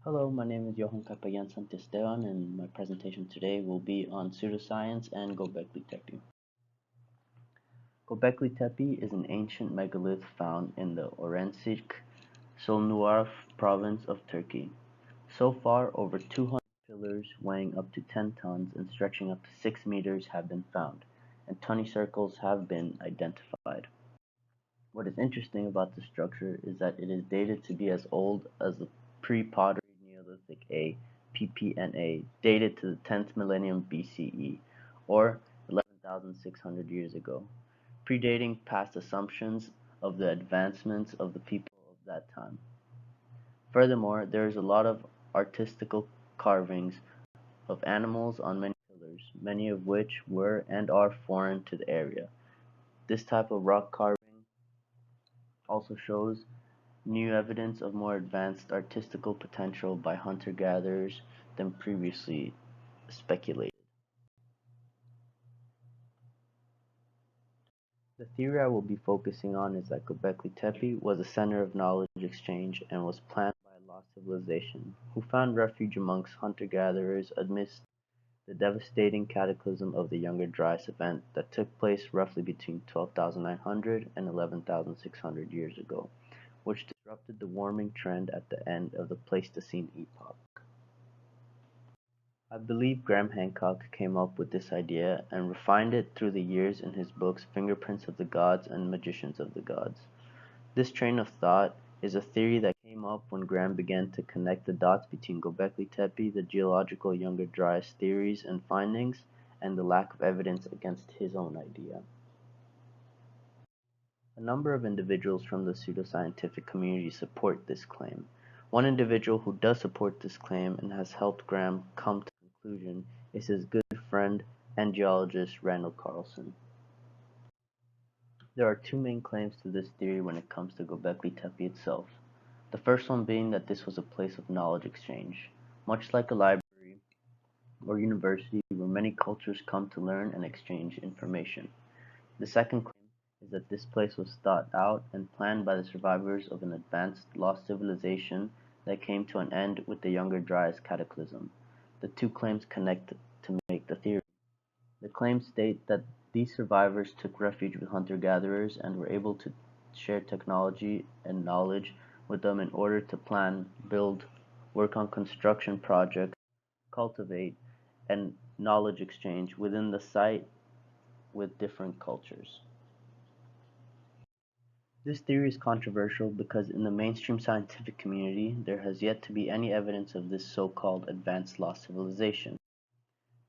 Hello, my name is Johan Kapayan Santisteban, and my presentation today will be on pseudoscience and Göbekli Tepe. Göbekli Tepe is an ancient megalith found in the Öğrenci Solnuarf province of Turkey. So far, over 200 pillars weighing up to 10 tons and stretching up to 6 meters have been found, and 20 circles have been identified. What is interesting about the structure is that it is dated to be as old as the pre-pottery Neolithic A (ppna) dated to the 10th millennium BCE, or 11,600 years ago, predating past assumptions of the advancements of the people of that time. Furthermore, there is a lot of artistical carvings of animals on many pillars, many of which were and are foreign to the area. This type of rock carving also shows new evidence of more advanced artistical potential by hunter-gatherers than previously speculated. The theory I will be focusing on is that Göbekli Tepe was a center of knowledge exchange and was planned by a lost civilization who found refuge amongst hunter-gatherers amidst the devastating cataclysm of the Younger Dryas event that took place roughly between 12,900 and 11,600 years ago, which disrupted the warming trend at the end of the Pleistocene epoch. I believe Graham Hancock came up with this idea and refined it through the years in his books Fingerprints of the Gods and Magicians of the Gods. This train of thought is a theory that came up when Graham began to connect the dots between Göbekli Tepe, the geological Younger Dryas theories and findings, and the lack of evidence against his own idea. A number of individuals from the pseudoscientific community support this claim. One individual who does support this claim and has helped Graham come to conclusion is his good friend and geologist Randall Carlson. There are two main claims to this theory when it comes to Göbekli Tepe itself. The first one being that this was a place of knowledge exchange, much like a library or university where many cultures come to learn and exchange information. The second claim is that this place was thought out and planned by the survivors of an advanced lost civilization that came to an end with the Younger Dryas cataclysm. The two claims connect to make the theory. The claims state that these survivors took refuge with hunter-gatherers and were able to share technology and knowledge with them in order to plan, build, work on construction projects, cultivate, and knowledge exchange within the site with different cultures. This theory is controversial because in the mainstream scientific community there has yet to be any evidence of this so-called advanced lost civilization.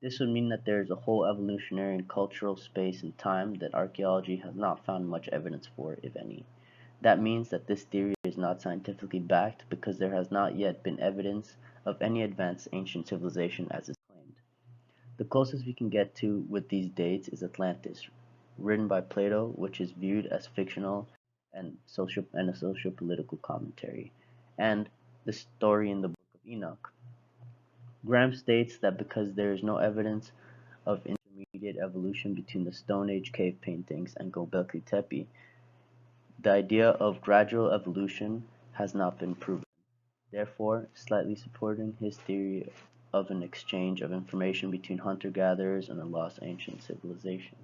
This would mean that there is a whole evolutionary and cultural space and time that archaeology has not found much evidence for, if any. That means that this theory is not scientifically backed because there has not yet been evidence of any advanced ancient civilization as is claimed. The closest we can get to with these dates is Atlantis, written by Plato, which is viewed as fictional and a socio-political commentary, and the story in the Book of Enoch. Graham states that because there is no evidence of intermediate evolution between the Stone Age cave paintings and Göbekli Tepe, the idea of gradual evolution has not been proven, therefore slightly supporting his theory of an exchange of information between hunter-gatherers and a lost ancient civilization.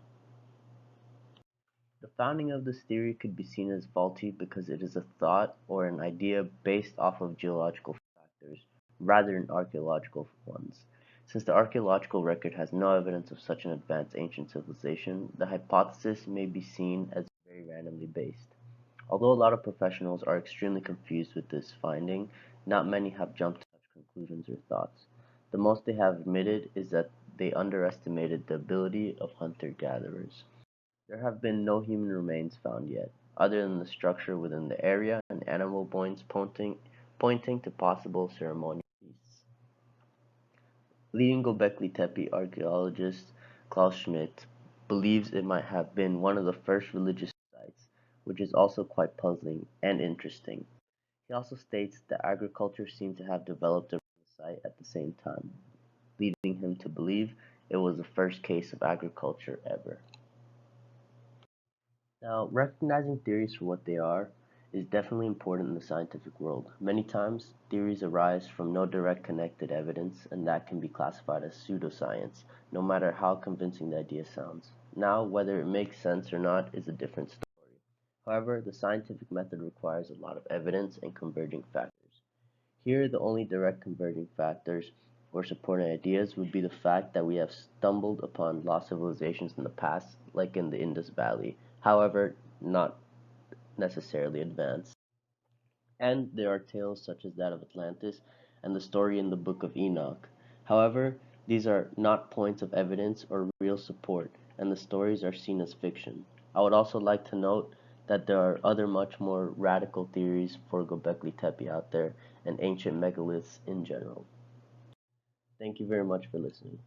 The founding of this theory could be seen as faulty because it is a thought or an idea based off of geological factors rather than archaeological ones. Since the archaeological record has no evidence of such an advanced ancient civilization, the hypothesis may be seen as very randomly based. Although a lot of professionals are extremely confused with this finding, not many have jumped to such conclusions or thoughts. The most they have admitted is that they underestimated the ability of hunter-gatherers. There have been no human remains found yet, other than the structure within the area and animal bones pointing to possible ceremonial feasts. Leading Göbekli Tepe archaeologist Klaus Schmidt believes it might have been one of the first religious sites, which is also quite puzzling and interesting. He also states that agriculture seemed to have developed around the site at the same time, leading him to believe it was the first case of agriculture ever. Now, recognizing theories for what they are, is definitely important in the scientific world. Many times, theories arise from no direct connected evidence, and that can be classified as pseudoscience, no matter how convincing the idea sounds. Now, whether it makes sense or not is a different story. However, the scientific method requires a lot of evidence and converging factors. Here, the only direct converging factors or supporting ideas would be the fact that we have stumbled upon lost civilizations in the past, like in the Indus Valley, however, not necessarily advanced. And there are tales such as that of Atlantis and the story in the Book of Enoch. However, these are not points of evidence or real support, and the stories are seen as fiction. I would also like to note that there are other much more radical theories for Göbekli Tepe out there and ancient megaliths in general. Thank you very much for listening.